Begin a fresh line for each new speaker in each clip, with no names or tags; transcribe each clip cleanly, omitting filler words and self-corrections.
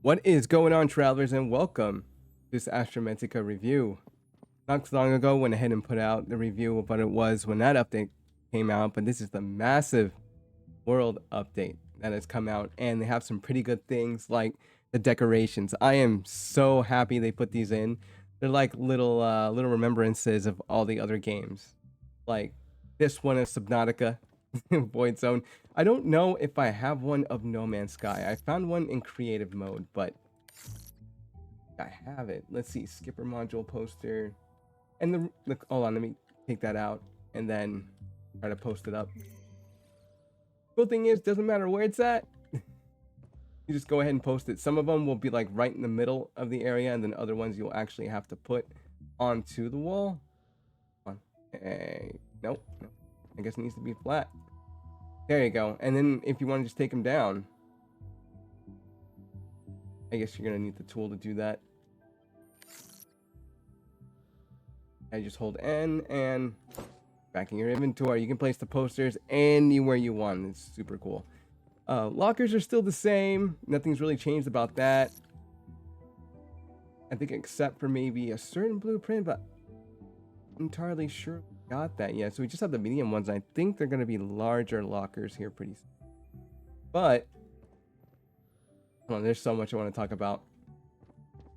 What is going on, travelers, and welcome to this Astrometica review. Not so long ago, went ahead and put out the review of what it was when that update came out, but this is the massive world update that has come out, and they have some pretty good things like the decorations. I am so happy they put these in. They're like little remembrances of all the other games. Like this one is Subnautica, Void Zone. I don't know if I have one of No Man's Sky. I found one in creative mode, but I have it. Let's see, skipper module poster. And hold on, let me take that out and then try to post it up. Cool thing is, doesn't matter where it's at. You just go ahead and post it. Some of them will be like right in the middle of the area, and then other ones you'll actually have to put onto the wall. Come on. Hey, nope. I guess it needs to be flat. There you go. And then if you want to just take them down, I guess you're going to need the tool to do that. I just hold N and back in your inventory. You can place the posters anywhere you want. It's super cool. Lockers are still the same. Nothing's really changed about that. I think except for maybe a certain blueprint, but I'm entirely sure we got that yet. So we just have the medium ones. I think they're going to be larger lockers here pretty soon. But hold on, there's so much I want to talk about.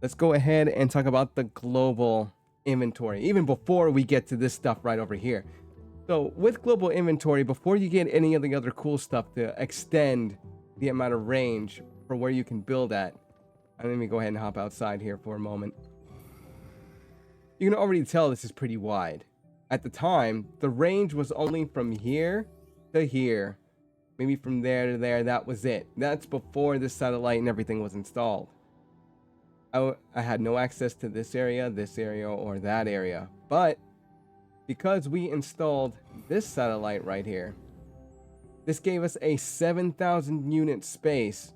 Let's go ahead and talk about the global inventory, even before we get to this stuff right over here. So with global inventory, before you get any of the other cool stuff to extend the amount of range for where you can build at, let me go ahead and hop outside here for a moment. You can already tell this is pretty wide. At the time, the range was only from here to here. Maybe from there to there, that was it. That's before the satellite and everything was installed. I had no access to this area, or that area. But because we installed this satellite right here, this gave us a 7,000 unit space,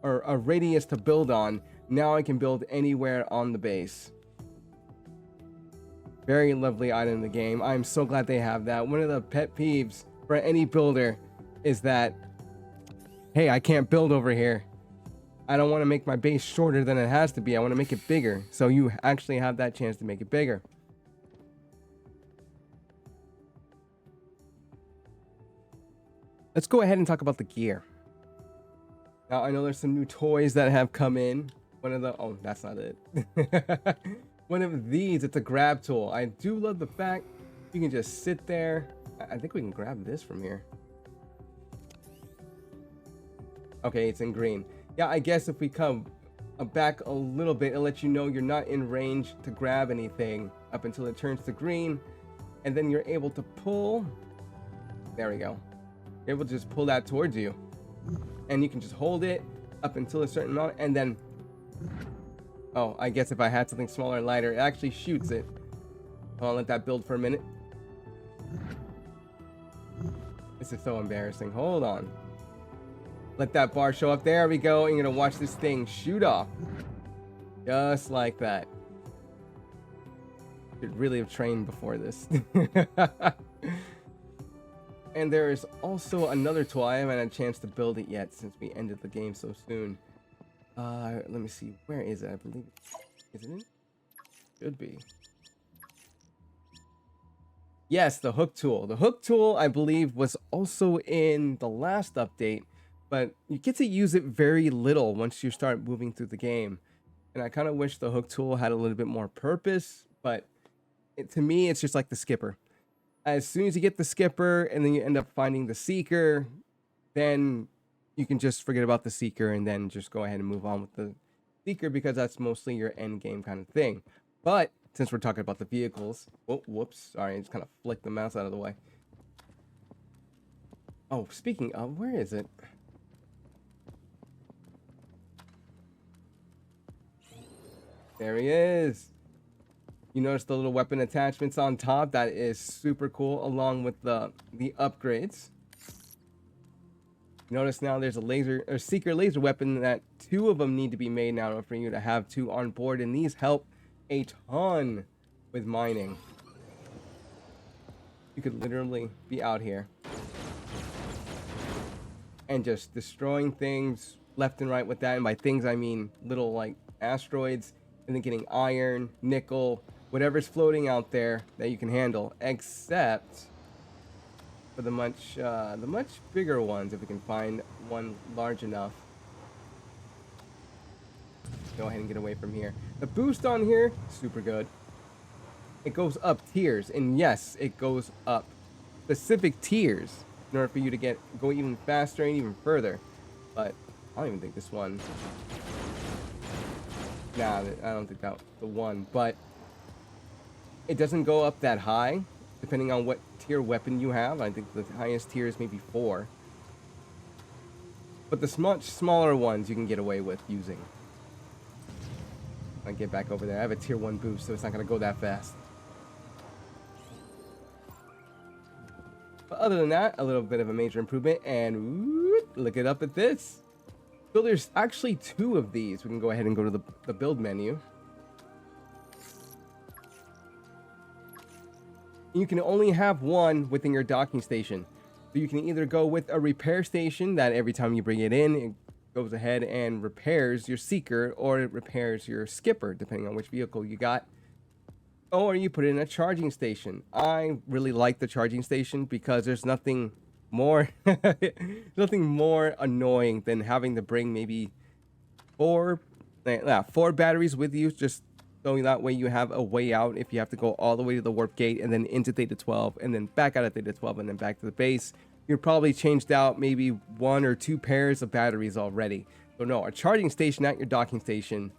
or a radius to build on. Now I can build anywhere on the base. Very lovely item in the game. I'm so glad they have that. One of the pet peeves for any builder is that, hey, I can't build over here. I don't want to make my base shorter than it has to be. I want to make it bigger. So you actually have that chance to make it bigger. Let's go ahead and talk about the gear. Now, I know there's some new toys that have come in. One of the... Oh, that's not it. One of these, it's a grab tool. I do love the fact you can just sit there. I think we can grab this from here. Okay, it's in green. Yeah, I guess if we come back a little bit, it'll let you know you're not in range to grab anything up until it turns to green. And then you're able to pull. There we go. You're able to just pull that towards you. And you can just hold it up until a certain amount. And then, oh, I guess if I had something smaller and lighter, it actually shoots it. I'll let that build for a minute. This is so embarrassing. Hold on. Let that bar show up. There we go. And you're gonna watch this thing shoot off. Just like that. Should really have trained before this. And there is also another tool. I haven't had a chance to build it yet since we ended the game so soon. Let me see. Where is it? I believe. Is it in? Should be. Yes, the hook tool. The hook tool, I believe, was also in the last update, but you get to use it very little once you start moving through the game. And I kind of wish the hook tool had a little bit more purpose, but to me, it's just like the skipper. As soon as you get the skipper and then you end up finding the seeker, then you can just forget about the seeker and then just go ahead and move on with the seeker, because that's mostly your end game kind of thing. But since we're talking about the vehicles, oh, whoops, sorry, I just kind of flicked the mouse out of the way. Oh, speaking of, where is it? There he is. You notice the little weapon attachments on top? That is super cool, along with the upgrades. Notice now there's a seeker laser weapon that 2 of them need to be made now for you to have 2 on board, and these help a ton with mining. You could literally be out here and just destroying things left and right with that. And by things, I mean little like asteroids, and then getting iron, nickel, whatever's floating out there that you can handle, except for the much bigger ones. If we can find one large enough, go ahead and get away from here. The boost on here, super good. It goes up tiers, and yes, it goes up specific tiers in order for you to go even faster and even further. But I don't even think this one. Nah, I don't think that was the one. But it doesn't go up that high, depending on what tier weapon you have. I think the highest tier is maybe 4. But the much smaller ones you can get away with using. I get back over there. I have a tier 1 boost, so it's not going to go that fast. But other than that, a little bit of a major improvement. And look it up at this. So there's actually 2 of these. We can go ahead and go to the build menu. You can only have one within your docking station. So you can either go with a repair station that every time you bring it in, it goes ahead and repairs your seeker, or it repairs your skipper, depending on which vehicle you got. Or you put it in a charging station. I really like the charging station because there's nothing more nothing more annoying than having to bring maybe 4 batteries with you, just so that way you have a way out if you have to go all the way to the warp gate and then into Theta 12 and then back out of Theta 12 and then back to the base. You're probably changed out maybe 1 or 2 pairs of batteries already. So no, a charging station at your docking station,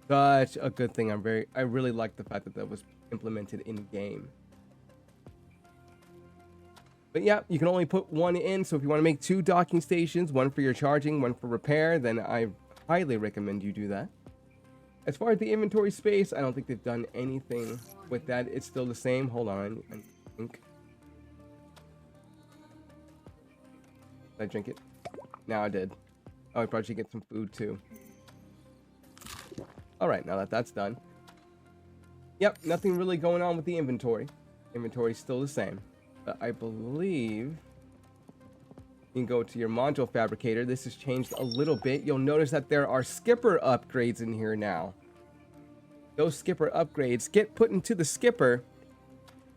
such a good thing. I really like the fact that that was implemented in game. But yeah, you can only put 1 in, so if you want to make 2 docking stations, 1 for your charging, 1 for repair, then I highly recommend you do that. As far as the inventory space, I don't think they've done anything with that. It's still the same. Hold on, I think. Did I drink it? Now I did. Oh, I probably should get some food too. Alright, now that that's done. Yep, nothing really going on with the inventory. Inventory's still the same. But I believe you can go to your module fabricator. This has changed a little bit. You'll notice that there are skipper upgrades in here now. Those skipper upgrades get put into the skipper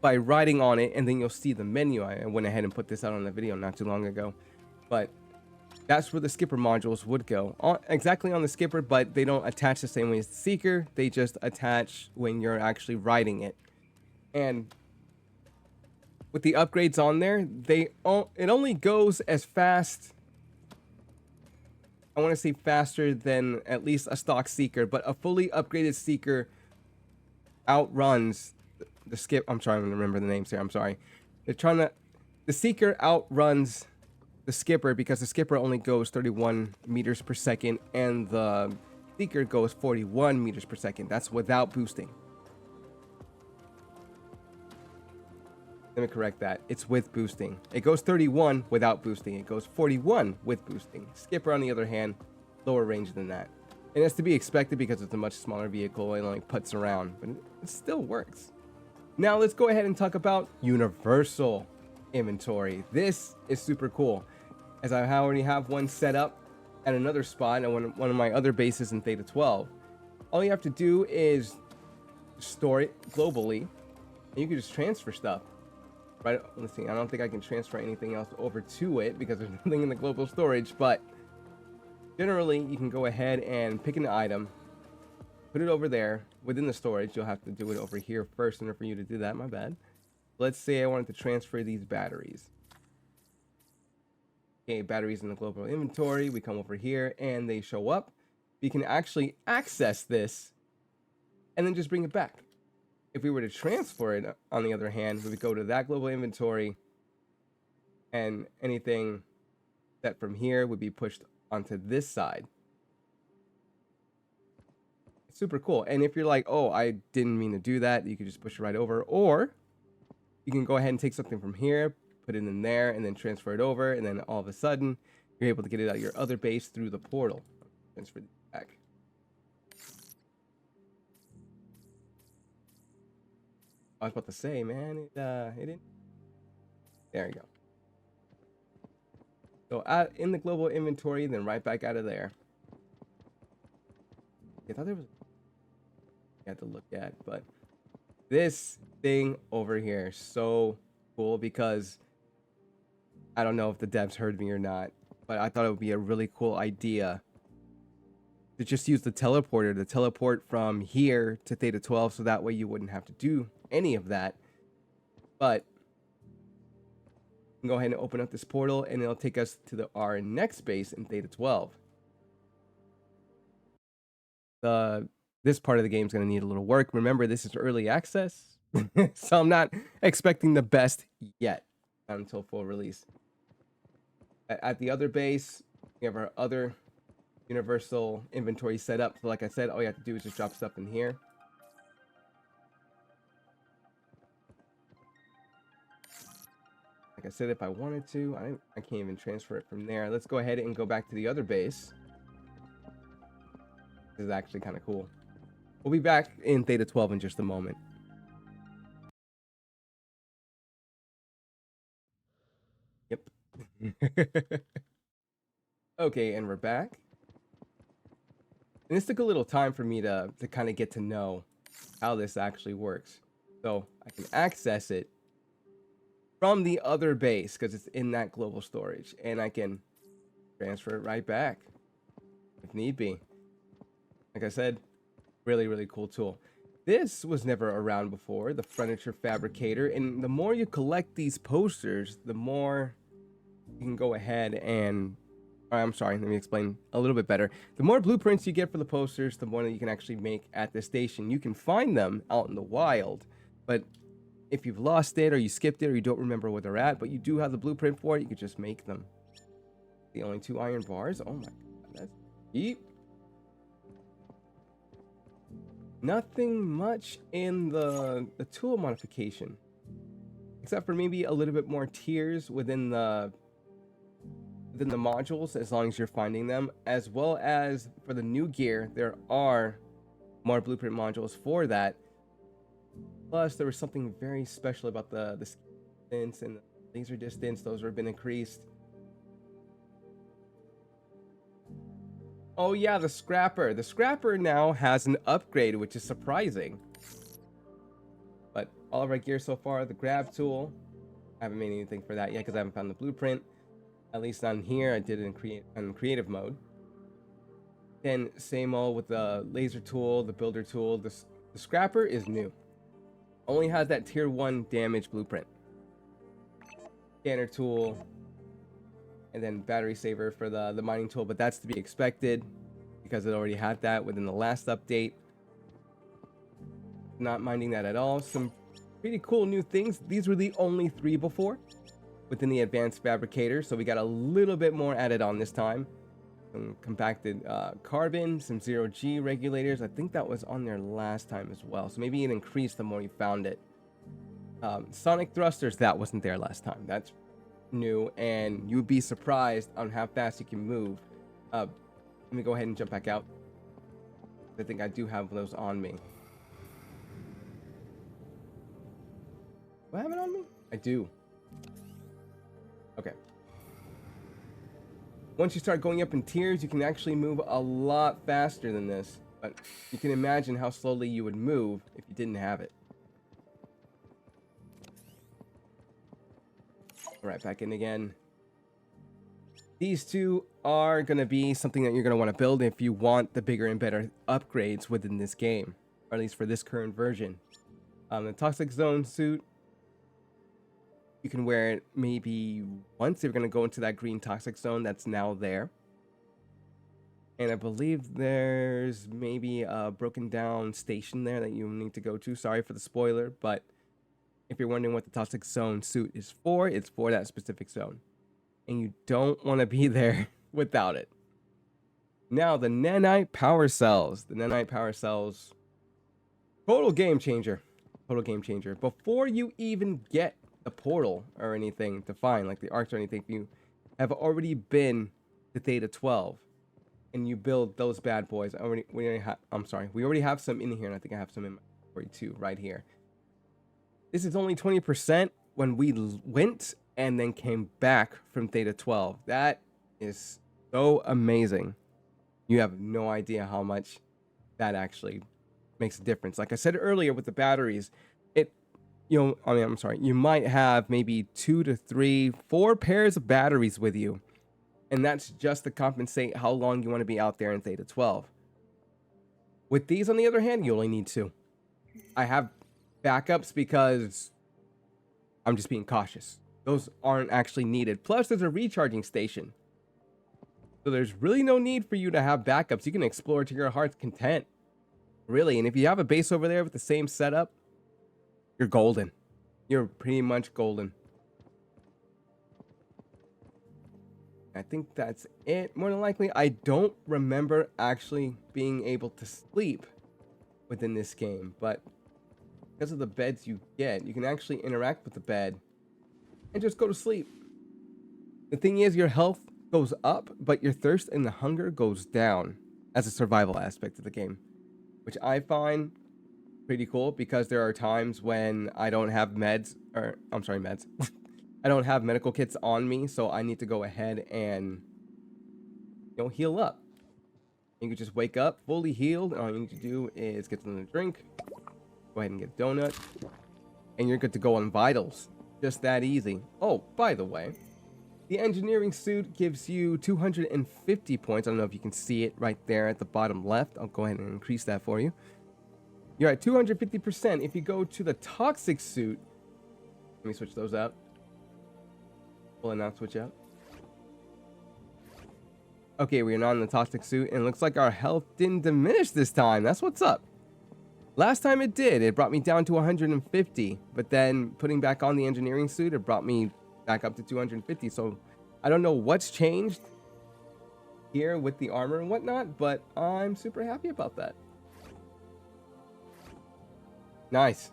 by riding on it, and then you'll see the menu. I went ahead and put this out on the video not too long ago. But that's where the skipper modules would go. Exactly on the skipper, but they don't attach the same way as the seeker. They just attach when you're actually riding it. And with the upgrades on there, it only goes as fast. I want to say faster than at least a stock seeker, but a fully upgraded seeker outruns the skip. I'm trying to remember the names here. I'm sorry. The seeker outruns the skipper because the skipper only goes 31 meters per second and the seeker goes 41 meters per second. That's without boosting. Let me correct that. It's with boosting. It goes 31 without boosting. It goes 41 with boosting. Skipper, on the other hand, lower range than that. And that's to be expected because it's a much smaller vehicle and only puts around, but it still works. Now let's go ahead and talk about universal inventory. This is super cool, as I already have one set up at another spot and one of my other bases in Theta 12. All you have to do is store it globally, and you can just transfer stuff. Right, let's see, I don't think I can transfer anything else over to it because there's nothing in the global storage, but generally you can go ahead and pick an item, put it over there within the storage. You'll have to do it over here first in order for you to do that, my bad. Let's say I wanted to transfer these batteries. Okay, batteries in the global inventory. We come over here and they show up. You can actually access this and then just bring it back. If we were to transfer it, on the other hand, we would go to that global inventory and anything that from here would be pushed onto this side. It's super cool. And if you're like, oh, I didn't mean to do that, you can just push it right over. Or you can go ahead and take something from here, put it in there, and then transfer it over. And then all of a sudden, you're able to get it out of your other base through the portal. Transfer it back. I was about to say, man, it didn't. There you go. So in the global inventory, then right back out of there. I thought there was I had to look at, but this thing over here, so cool because I don't know if the devs heard me or not, but I thought it would be a really cool idea to just use the teleporter to teleport from here to Theta 12, so that way you wouldn't have to do any of that. But you can go ahead and open up this portal, and it'll take us to our next base in Theta 12. This part of the game is going to need a little work. Remember, this is early access, so I'm not expecting the best yet, not until full release. At the other base, we have our other universal inventory set up. So like I said, all you have to do is just drop stuff in here. Like I said, if I wanted to, I can't even transfer it from there. Let's go ahead and go back to the other base. This is actually kind of cool. We'll be back in Theta 12 in just a moment. Yep. Okay, and we're back. And this took a little time for me to kind of get to know how this actually works. So I can access it from the other base because it's in that global storage, and I can transfer it right back if need be. Like I said, really, really cool tool. This was never around before, the furniture fabricator, and the more you collect these posters, the more you can go ahead and I'm sorry, let me explain a little bit better. The more blueprints you get for the posters, the more that you can actually make at the station. You can find them out in the wild, but if you've lost it or you skipped it or you don't remember where they're at, but you do have the blueprint for it, you could just make them. The only 2 iron bars? Oh my god, that's deep. Nothing much in the tool modification, except for maybe a little bit more tiers within the modules, as long as you're finding them, as well as for the new gear, there are more blueprint modules for that. Plus, there was something very special about the distance and the laser distance. Those have been increased. Oh yeah, the scrapper. The scrapper now has an upgrade, which is surprising. But all of our gear so far, the grab tool, I haven't made anything for that yet because I haven't found the blueprint. At least on here, I did it in creative mode. Then same old with the laser tool, the builder tool. The scrapper is new. Only has that tier 1 damage blueprint. Scanner tool, and then battery saver for the mining tool, but that's to be expected because it already had that within the last update. Not minding that at all. Some pretty cool new things. These were the only 3 before within the advanced fabricator, so we got a little bit more added on this time. Some compacted carbon, some 0G regulators. I think that was on there last time as well, so maybe it increased the more you found it. Sonic thrusters, that wasn't there last time. That's new, and you'd be surprised on how fast you can move. Let me go ahead and jump back out. I think I do have those on me. Do I have it on me? I do. Okay. Once you start going up in tiers, you can actually move a lot faster than this, but you can imagine how slowly you would move if you didn't have it. All right, back in again. These 2 are going to be something that you're going to want to build if you want the bigger and better upgrades within this game, or at least for this current version. The Toxic Zone suit, you can wear it maybe once if you're going to go into that green toxic zone that's now there. And I believe there's maybe a broken down station there that you need to go to. Sorry for the spoiler, but if you're wondering what the toxic zone suit is for, it's for that specific zone. And you don't want to be there without it. Now, the nanite power cells. The nanite power cells, total game changer. Total game changer. Before you even get a portal or anything to find, like the arcs or anything, if you have already been to Theta 12 and you build those bad boys, we already have some in here, and I think I have some in my inventory too, right here. This is only 20%. When we went and then came back from Theta 12. That is so amazing. You have no idea how much that actually makes a difference. Like I said earlier with the batteries, I'm sorry, you might have maybe 2 to 3, 4 pairs of batteries with you. And that's just to compensate how long you want to be out there in Theta 12. With these, on the other hand, you only need 2. I have backups because I'm just being cautious. Those aren't actually needed. Plus, there's a recharging station. So there's really no need for you to have backups. You can explore to your heart's content. Really. And if you have a base over there with the same setup, you're golden. You're pretty much golden. I think that's it. More than likely, I don't remember actually being able to sleep within this game, but because of the beds you get, you can actually interact with the bed and just go to sleep. The thing is, your health goes up, but your thirst and the hunger goes down as a survival aspect of the game, which I find pretty cool because there are times when I don't have meds. I don't have medical kits on me, so I need to go ahead and, heal up. You can just wake up fully healed, and all you need to do is get something to drink, go ahead and get a donut, and you're good to go on vitals. Just that easy. Oh, by the way, the engineering suit gives you 250 points. I don't know if you can see it right there at the bottom left. I'll go ahead and increase that for you. You're at 250%. If you go to the toxic suit, let me switch those out. Pull and not switch out. Okay, we are not in the toxic suit, and it looks like our health didn't diminish this time. That's what's up. Last time it did. It brought me down to 150, but then putting back on the engineering suit, it brought me back up to 250. So I don't know what's changed here with the armor and whatnot, but I'm super happy about that. Nice.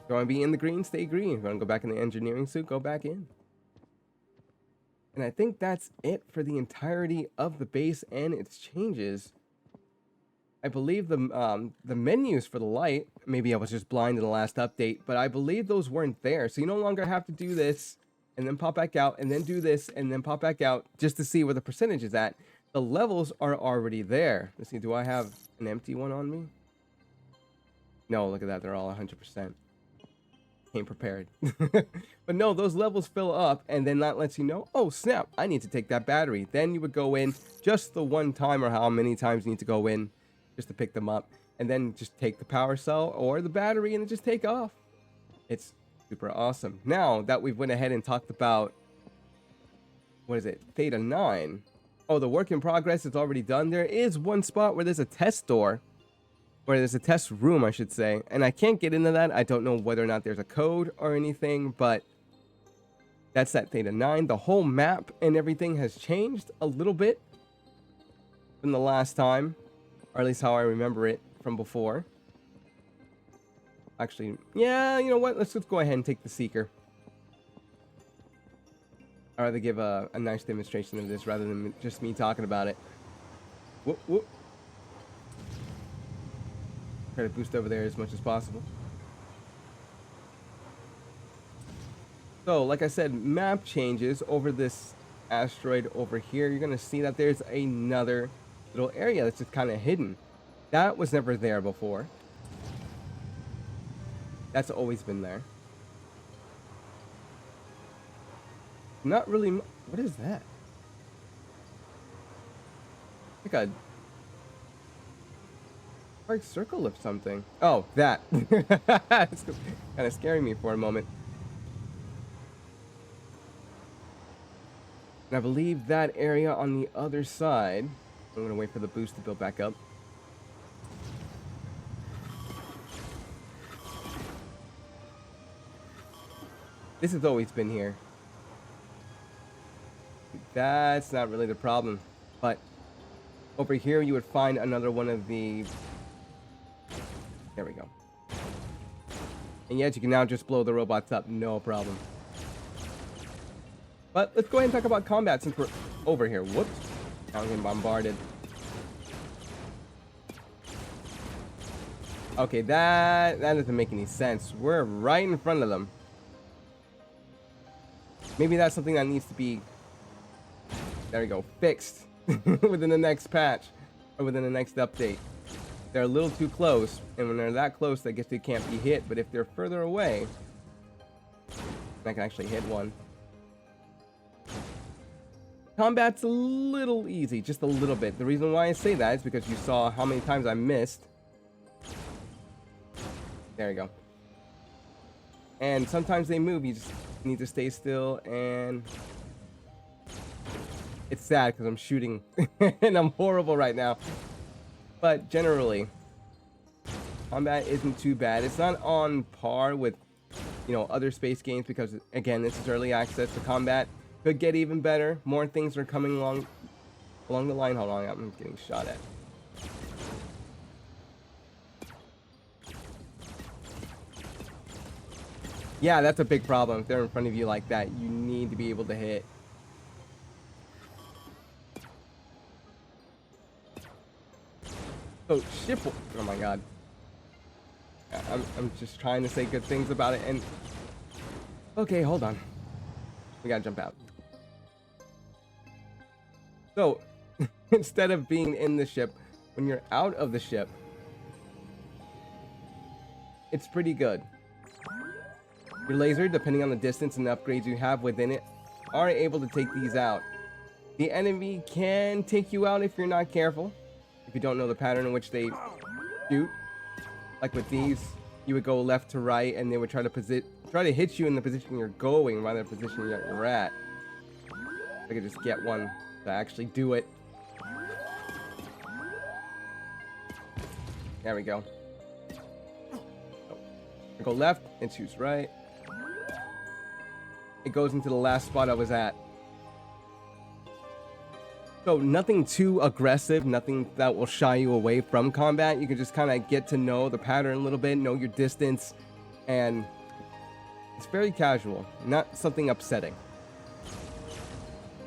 If you want to be in the green, stay green. If you want to go back in the engineering suit, go back in. And I think that's it for the entirety of the base and its changes. I believe the menus for the light, maybe I was just blind in the last update, but I believe those weren't there. So you no longer have to do this and then pop back out and then do this and then pop back out just to see where the percentage is at. The levels are already there. Let's see, do I have an empty one on me? No, look at that. They're all 100%. Came prepared. But no, those levels fill up, and then that lets you know, oh, snap, I need to take that battery. Then you would go in just the one time, or how many times you need to go in just to pick them up, and then just take the power cell or the battery and just take off. It's super awesome. Now that we've went ahead and talked about, what is it, Theta 9. Oh, the work in progress is already done. There is one spot where there's a test door, or there's a test room, I should say, and I can't get into that. I don't know whether or not there's a code or anything, but that's that Theta 9. The whole map and everything has changed a little bit from the last time, or at least how I remember it from before. Actually, yeah, you know what? Let's just go ahead and take the Seeker. I'd rather give a nice demonstration of this rather than just me talking about it. Whoop, whoop. Try to boost over there as much as possible. So, like I said, map changes over this asteroid over here. You're going to see that there's another little area that's just kind of hidden. That was never there before. That's always been there. Not really... What is that? Like a dark circle of something. Oh, that. It's kind of scaring me for a moment. And I believe that area on the other side... I'm going to wait for the boost to build back up. This has always been here. That's not really the problem. But over here you would find another one of the... There we go. And yet you can now just blow the robots up, no problem. But let's go ahead and talk about combat since we're over here. Whoops. Now I'm getting bombarded. Okay, that doesn't make any sense. We're right in front of them. Maybe that's something that needs to be, there we go, fixed within the next patch or within the next update. They're a little too close, and when they're that close, I guess they can't be hit. But if they're further away, I can actually hit one. Combat's a little easy, just a little bit. The reason why I say that is because you saw how many times I missed. There you go. And sometimes they move, you just need to stay still, and it's sad because I'm shooting and I'm horrible right now. But generally, combat isn't too bad. It's not on par with, you know, other space games because, again, this is early access. The combat could get even better. More things are coming along the line. Hold on, I'm getting shot at. Yeah, that's a big problem. If they're in front of you like that, you need to be able to hit. So ship. Oh my god. I'm just trying to say good things about it, and okay, hold on. We gotta jump out. So instead of being in the ship, when you're out of the ship, it's pretty good. Your laser, depending on the distance and the upgrades you have within it, are able to take these out. The enemy can take you out if you're not careful. If you don't know the pattern in which they shoot. Like with these, you would go left to right, and they would try to hit you in the position you're going rather than the position that you're at. I could just get one to actually do it. There we go. I go left and shoots right. It goes into the last spot I was at. So nothing too aggressive, nothing that will shy you away from combat. You can just kind of get to know the pattern a little bit, know your distance, and it's very casual, not something upsetting.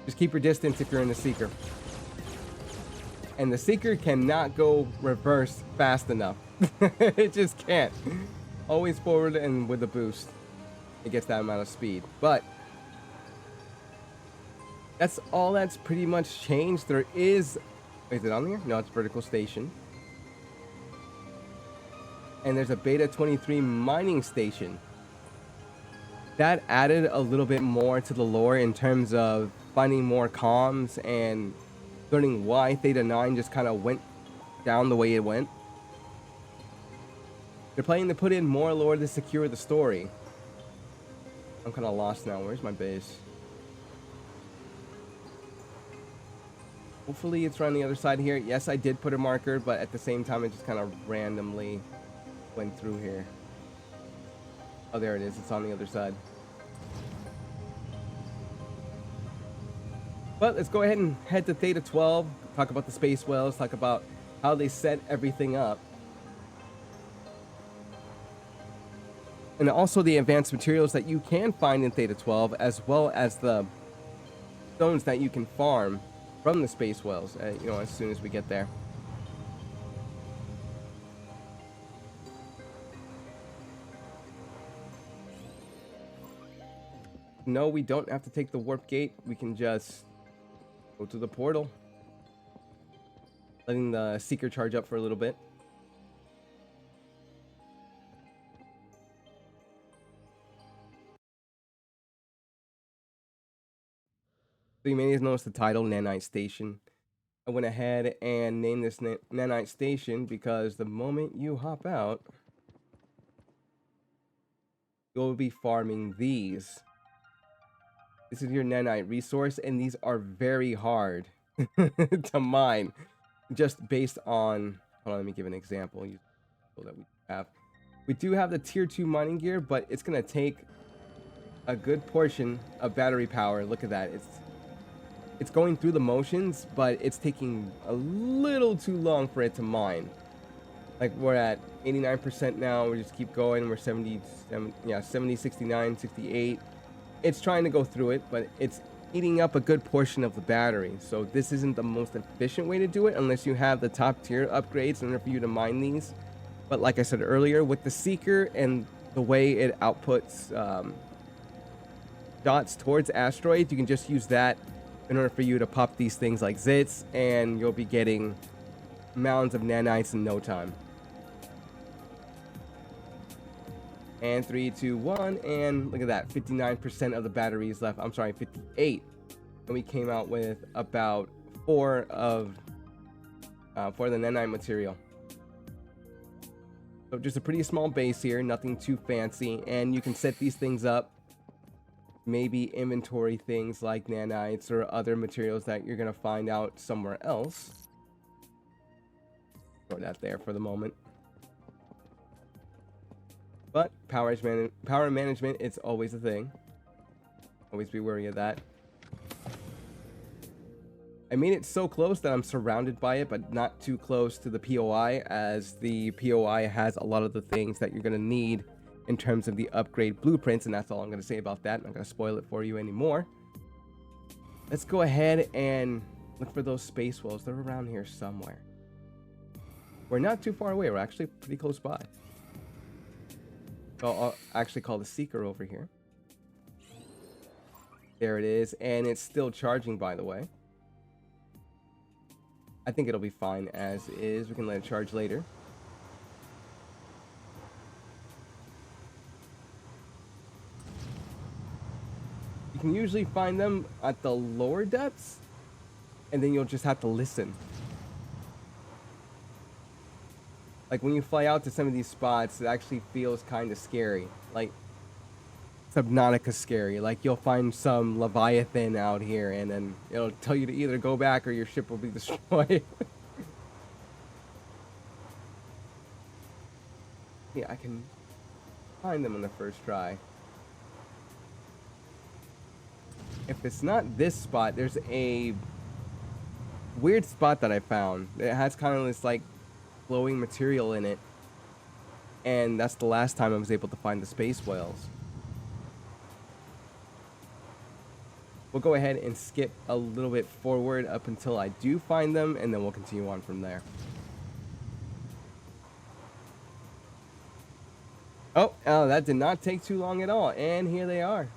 Just keep your distance if you're in the Seeker. And the Seeker cannot go reverse fast enough. It just can't. Always forward, and with a boost, it gets that amount of speed. But that's all that's pretty much changed. There is it on here? No, it's vertical station. And there's a beta 23 mining station. That added a little bit more to the lore in terms of finding more comms and learning why Theta 9 just kind of went down the way it went. They're planning to put in more lore to secure the story. I'm kind of lost now. Where's my base? Hopefully it's around the other side here. Yes, I did put a marker, but at the same time, it just kind of randomly went through here. Oh, there it is. It's on the other side. But let's go ahead and head to Theta 12. Talk about the space whales. Talk about how they set everything up. And also the advanced materials that you can find in Theta 12, as well as the stones that you can farm from the space whales, you know, as soon as we get there. No, we don't have to take the warp gate. We can just go to the portal. Letting the Seeker charge up for a little bit. So you may have noticed the title, Nanite Station. I went ahead and named this Nanite Station because the moment you hop out, you'll be farming these. This is your nanite resource, and these are very hard to mine, just based on, hold on, let me give an example that we have. We do have the tier 2 mining gear, but it's going to take a good portion of battery power. Look at that. It's going through the motions, but it's taking a little too long for it to mine. Like, we're at 89% now. We just keep going. We're 70, 69, 68. It's trying to go through it, but it's eating up a good portion of the battery. So this isn't the most efficient way to do it unless you have the top tier upgrades in order for you to mine these. But like I said earlier, with the Seeker and the way it outputs dots towards asteroids, you can just use that in order for you to pop these things like zits, and you'll be getting mounds of nanites in no time. And 3, 2, 1, and look at that, 59% of the batteries left. I'm sorry, 58. And we came out with about 4 of for the nanite material. So just a pretty small base here, nothing too fancy, and you can set these things up. Maybe inventory things like nanites or other materials that you're gonna find out somewhere else. Throw that there for the moment. But power management, it's always a thing. Always be wary of that. I made it so close that I'm surrounded by it, but not too close to the POI, as the POI has a lot of the things that you're going to need in terms of the upgrade blueprints, and that's all I'm going to say about that. I'm not going to spoil it for you anymore. Let's go ahead and look for those space whales. They're around here somewhere. We're not too far away. We're actually pretty close by. So I'll actually call the Seeker over here. There it is, and it's still charging, by the way. I think it'll be fine as is. We can let it charge later. You can usually find them at the lower depths, and then you'll just have to listen. Like when you fly out to some of these spots, it actually feels kind of scary. Like Subnautica scary. Like you'll find some Leviathan out here, and then it'll tell you to either go back or your ship will be destroyed. Yeah, I can find them on the first try. If it's not this spot, there's a weird spot that I found. It has kind of this like glowing material in it, and that's the last time I was able to find the space whales. We'll go ahead and skip a little bit forward up until I do find them, and then we'll continue on from there. Oh, that did not take too long at all, and here they are.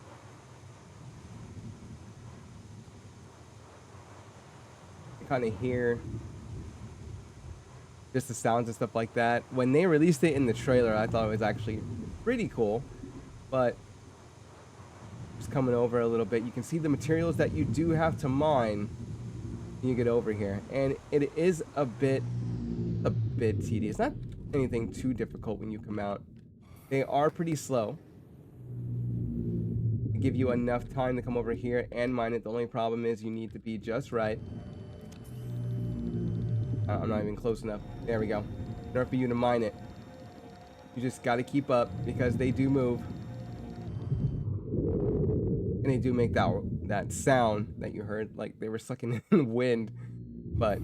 You kind of hear just the sounds and stuff like that. When they released it in the trailer, I thought it was actually pretty cool, but just coming over a little bit, you can see the materials that you do have to mine when you get over here, and it is a bit tedious. Not anything too difficult when you come out. They are pretty slow. They give you enough time to come over here and mine it. The only problem is you need to be just right. I'm not even close enough. There we go. In order for you to mine it, you just got to keep up, because they do move. And they do make that sound that you heard, like they were sucking in the wind. But,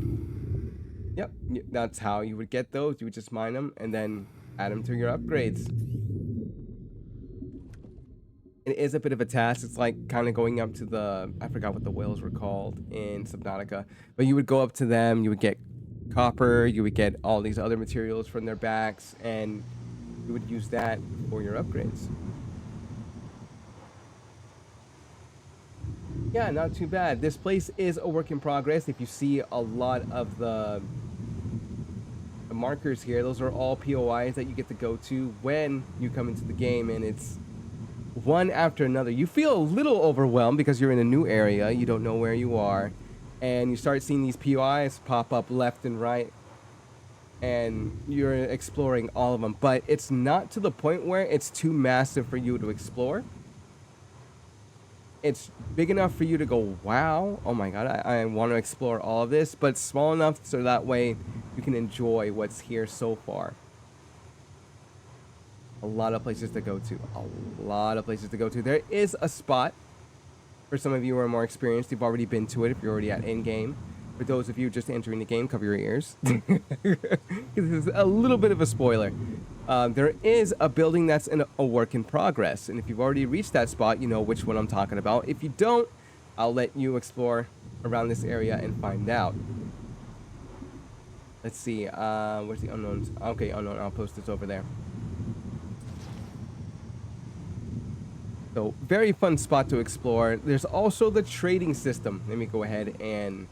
yep, that's how you would get those. You would just mine them and then add them to your upgrades. It is a bit of a task. It's like kind of going up to the, I forgot what the whales were called in Subnautica, but you would go up to them, you would get copper, you would get all these other materials from their backs, and you would use that for your upgrades. Yeah, not too bad. This place is a work in progress. If you see a lot of the markers here, those are all POIs that you get to go to when you come into the game, and it's one after another. You feel a little overwhelmed because you're in a new area, you don't know where you are, and you start seeing these POIs pop up left and right, and you're exploring all of them, but it's not to the point where it's too massive for you to explore. It's big enough for you to go, wow, oh my god, I want to explore all of this, but small enough so that way you can enjoy what's here so far. A lot of places to go to. A lot of places to go to. There is a spot, for some of you who are more experienced, you've already been to it if you're already at in-game. For those of you just entering the game, cover your ears. This is a little bit of a spoiler. There is a building that's in a work in progress, and if you've already reached that spot, you know which one I'm talking about. If you don't, I'll let you explore around this area and find out. Let's see, where's the unknowns? Okay, unknown, I'll post this over there. So very fun spot to explore. There's also the trading system. Let me go ahead and...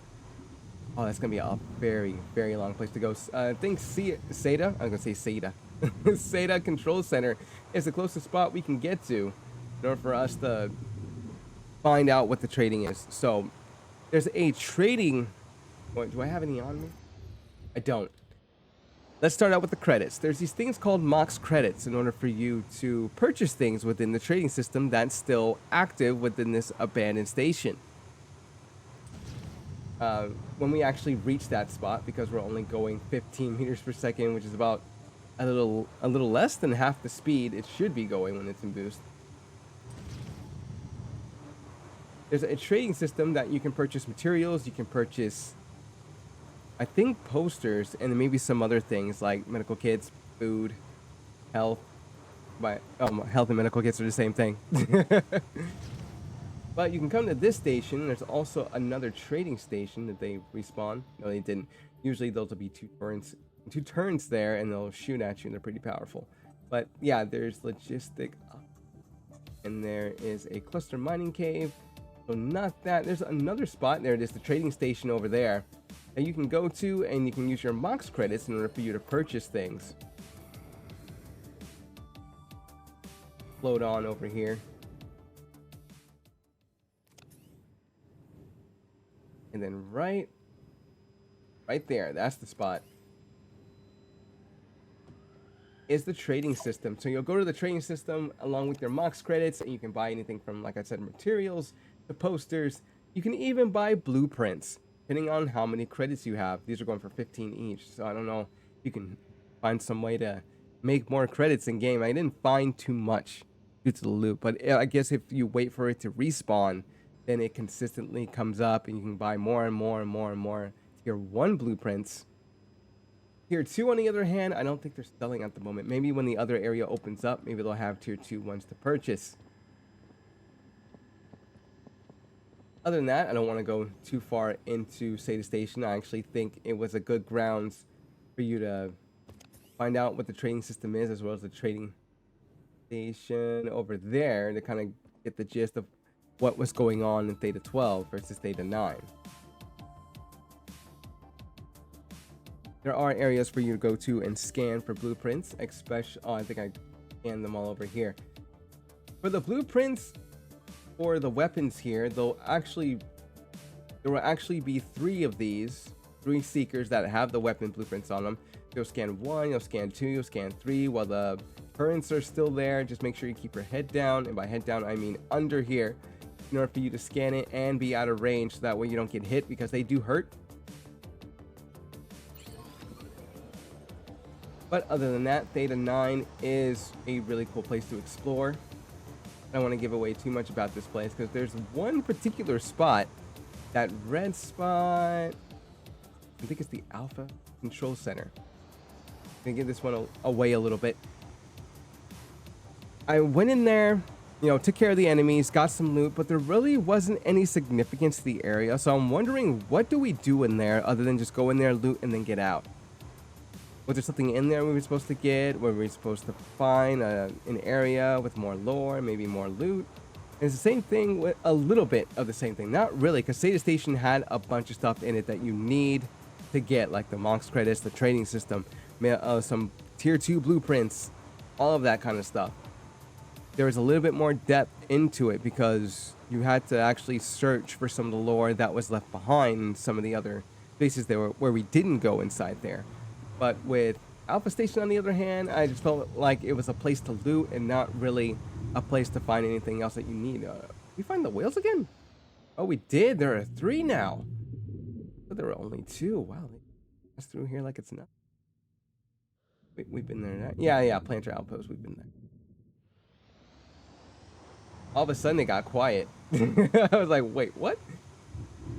Oh, that's going to be a very, very long place to go. I think SATA, I'm going to say SATA. SATA Control Center is the closest spot we can get to in order for us to find out what the trading is. So there's a trading... What, do I have any on me? I don't. Let's start out with the credits. There's these things called Mox credits in order for you to purchase things within the trading system that's still active within this abandoned station. When we actually reach that spot, because we're only going 15 meters per second, which is about a little less than half the speed it should be going when it's in boost. There's a trading system that you can purchase materials, you can purchase, I think, posters, and maybe some other things like medical kits, food, health. But health and medical kits are the same thing. But you can come to this station. There's also another trading station that they respawn. No, they didn't. Usually those will be two turns there, and they'll shoot at you, and they're pretty powerful. But yeah, there's logistic, and there is a cluster mining cave. So not that. There's another spot. There it is, the trading station over there. And you can go to, and you can use your Mox credits in order for you to purchase things. Float on over here. And then right there, that's the spot, is the trading system. So you'll go to the trading system along with your Mox credits, and you can buy anything from, like I said, materials to posters. You can even buy blueprints, depending on how many credits you have. These are going for 15 each, so I don't know if you can find some way to make more credits in game. I didn't find too much due to the loot, but I guess if you wait for it to respawn, then it consistently comes up, and you can buy more and more and more and more Tier 1 blueprints. Tier 2, on the other hand, I don't think they're selling at the moment. Maybe when the other area opens up, maybe they'll have Tier 2 ones to purchase. Other than that, I don't want to go too far into SATA Station. I actually think it was a good grounds for you to find out what the trading system is, as well as the trading station over there, to kind of get the gist of what was going on in Theta 12 versus Theta 9. There are areas for you to go to and scan for blueprints, especially, I think I scanned them all over here. For the blueprints for the weapons here, there will actually be 3 of these, 3 seekers that have the weapon blueprints on them. You'll scan 1, you'll scan 2, you'll scan 3. While the currents are still there, just make sure you keep your head down, and by head down I mean under here, in order for you to scan it and be out of range, so that way you don't get hit, because they do hurt. But other than that, Theta 9 is a really cool place to explore. I don't want to give away too much about this place, because there's one particular spot, that red spot, I think it's the Alpha Control Center. I'm gonna give this one away a little bit. I went in there, took care of the enemies, got some loot, but there really wasn't any significance to the area. So I'm wondering, what do we do in there other than just go in there, loot, and then get out? Was there something in there we were supposed to get? Were we supposed to find an area with more lore, maybe more loot? And it's the same thing, with a little bit of the same thing. Not really, because SATA Station had a bunch of stuff in it that you need to get, like the Mox credits, the trading system, some Tier 2 blueprints, all of that kind of stuff. There was a little bit more depth into it, because you had to actually search for some of the lore that was left behind in some of the other places there where we didn't go inside there. But with Alpha Station, on the other hand, I just felt like it was a place to loot and not really a place to find anything else that you need. We find the whales again? Oh, we did. There are 3 now. But there were only 2. Wow, they passed through here like it's not. We've been there now. Yeah, Planter Outpost. We've been there. All of a sudden, it got quiet. I was like, wait, what?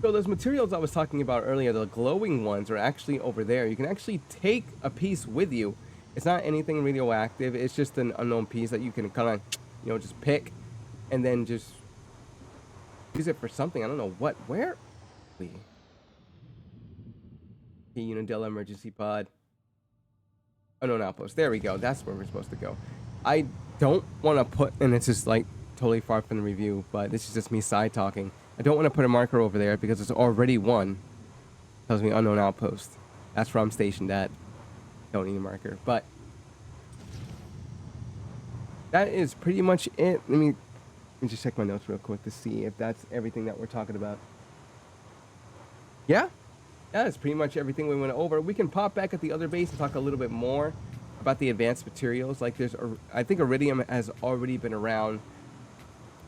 So those materials I was talking about earlier, the glowing ones, are actually over there. You can actually take a piece with you. It's not anything radioactive. It's just an unknown piece that you can kind of, just pick and then just use it for something. I don't know what. Where? Okay, Unidella emergency pod. Oh, no, an outpost. There we go. That's where we're supposed to go. I don't want to put, and it's just like totally far from the review, but this is just me side talking. I don't want to put a marker over there because it's already one. Tells me unknown outpost. That's where I'm stationed at. Don't need a marker, but that is pretty much it. Let me just check my notes real quick to see if that's everything that we're talking about. Yeah, that's pretty much everything we went over. We can pop back at the other base and talk a little bit more about the advanced materials. Like I think iridium has already been around.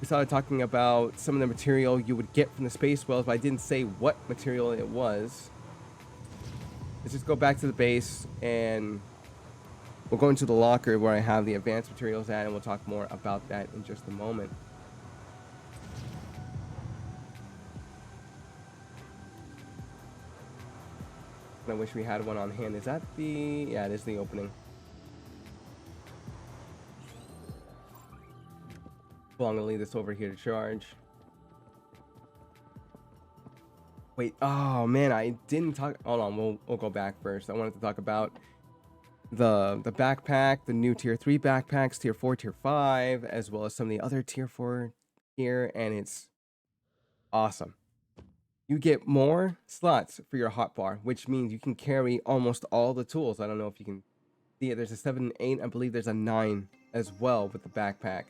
We started talking about some of the material you would get from the space whales, but I didn't say what material it was. Let's just go back to the base and we'll go into the locker where I have the advanced materials at, and we'll talk more about that in just a moment. I wish we had one on hand. Is that the... Yeah, it is the opening. Well, I'm going to leave this over here to charge. Wait, oh man, I didn't talk... Hold on, we'll go back first. I wanted to talk about the backpack, the new tier 3 backpacks, tier 4, tier 5, as well as some of the other tier 4 here, and it's awesome. You get more slots for your hotbar, which means you can carry almost all the tools. I don't know if you can see it. There's a 7, 8. I believe there's a 9 as well with the backpack.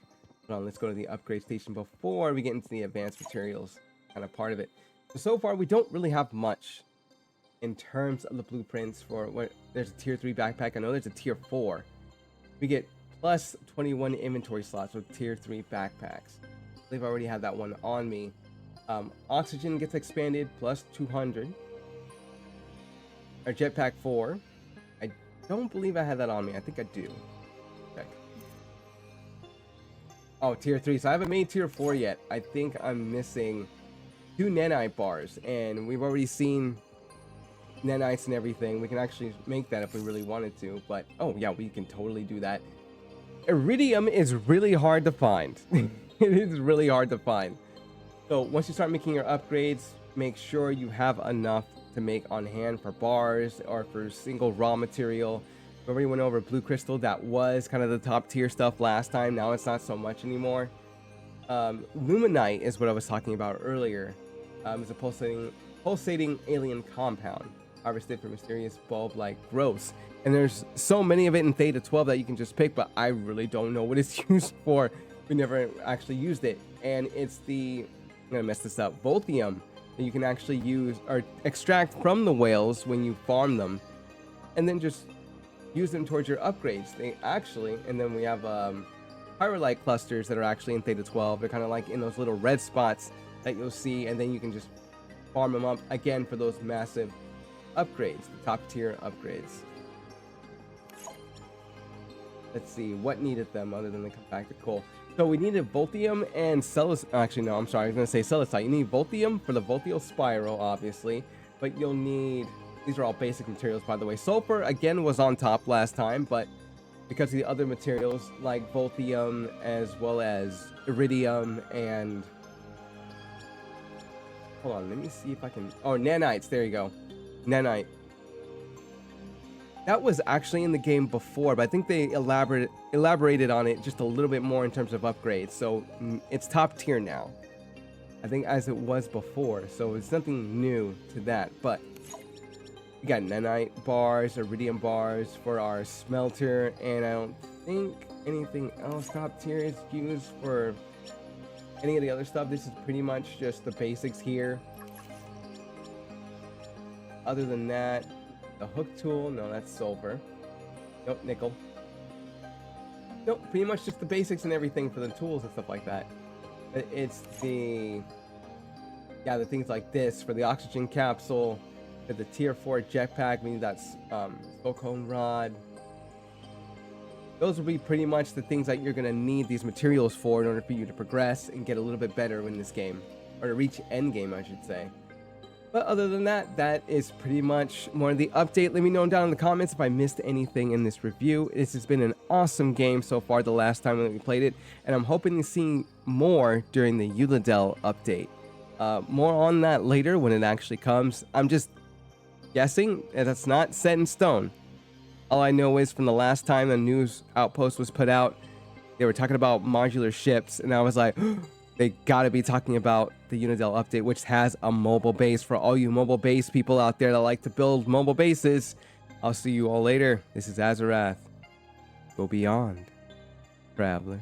Hold on, let's go to the upgrade station before we get into the advanced materials kind of part of it. So far, we don't really have much in terms of the blueprints for what. There's a tier 3 backpack. I know there's a tier 4. We get plus 21 inventory slots with tier 3 backpacks. I believe I already have that one on me. Oxygen gets expanded plus 200. Our jetpack 4. I don't believe I had that on me. I think I do. Check. Oh, tier 3. So I haven't made tier 4 yet. I think I'm missing 2 nanite bars, and we've already seen nanites and everything. We can actually make that if we really wanted to, but oh yeah, we can totally do that. Iridium is really hard to find. It is really hard to find. So once you start making your upgrades, make sure you have enough to make on hand for bars or for single raw material. We already went over blue crystal. That was kind of the top tier stuff last time. Now it's not so much anymore. Luminite is what I was talking about earlier. It's a pulsating alien compound harvested from mysterious bulb-like growths. And there's so many of it in Theta 12 that you can just pick, but I really don't know what it's used for. We never actually used it. And it's the... I'm gonna mess this up. Voltium that you can actually use or extract from the whales when you farm them, and then just use them towards your upgrades. They actually, and then we have pyrolite clusters that are actually in Theta 12. They're kind of like in those little red spots that you'll see, and then you can just farm them up again for those massive upgrades, the top tier upgrades. Let's see what needed them other than the compacted coal. So we needed Voltium and actually no, I'm sorry, I was gonna say Celicite. You need Voltium for the Voltial Spiral, obviously, but you'll need, these are all basic materials, by the way. Sulfur again was on top last time, but because of the other materials like Voltium as well as Iridium and, hold on, let me see if I can, oh, nanites, there you go, nanite. That was actually in the game before, but I think they elaborated on it just a little bit more in terms of upgrades. So it's top tier now, I think, as it was before. So it's nothing new to that. But we got nanite bars, iridium bars for our smelter, and I don't think anything else top tier is used for any of the other stuff. This is pretty much just the basics here. Other than that, the hook tool, no, that's silver. Nope, nickel. Nope, pretty much just the basics and everything for the tools and stuff like that. It's the, yeah, the things like this for the oxygen capsule, for the tier 4 jetpack, we need that Stockholm rod. Those will be pretty much the things that you're gonna need these materials for in order for you to progress and get a little bit better in this game, or to reach end game, I should say. But other than that, that is pretty much more of the update. Let me know down in the comments if I missed anything in this review. This has been an awesome game so far the last time that we played it, and I'm hoping to see more during the Uladel update. More on that later when it actually comes. I'm just guessing, and that's not set in stone. All I know is from the last time the news outpost was put out, they were talking about modular ships, and I was like, they gotta be talking about the Unidel update, which has a mobile base. For all you mobile base people out there that like to build mobile bases, I'll see you all later. This is Azarath. Go beyond, traveler.